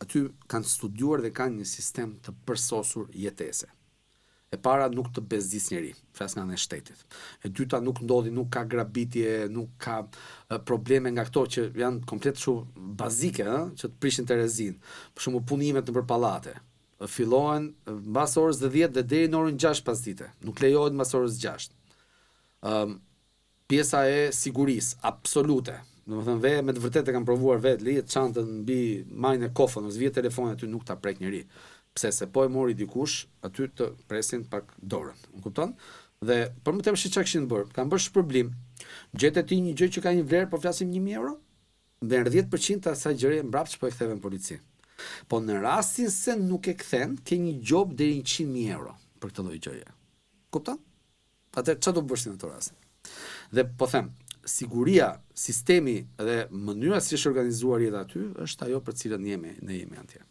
aty kanë studiuar dhe kanë një sistem të përsosur jetese. E para nuk të bezdis njeri, flas nga në shtetit. E dyta nuk ndodhi, nuk ka grabitje, nuk ka probleme nga këto që janë komplet shumë bazike, që të prishin Terezin. Për shembull punimet nëpër pallate. Fillohen mbas orës 10 dhe deri në orën 6 pasdite. Nuk lejohet mbas orës 6. Pjesa e sigurisë absolute. Domethënë me të vërtetë e kanë provuar vetë, lihet çantën mbi majën e kofën, ose vjet telefonin aty nuk ta prek njeri. Pse se po e mori dikush, aty të presin pak dorën. Më kupton? Dhe për më tepër çka kishin bërë, kanë bërë shpërblim. Gjetë ti një gjë që ka një vlerë, po flasim 1000 euro, dhe në 10% të asaj gjëje mbrapsht po e ktheve në polici. Po në rastin se nuk e kthen, ke një gjob deri 100.000 euro për këtë lloj gjëje. Kupton? Atë çfarë do bësh në atë rast? Dhe po them, siguria, sistemi dhe mënyra si është organizuar jeta aty është ajo për cilën ne jemi atje.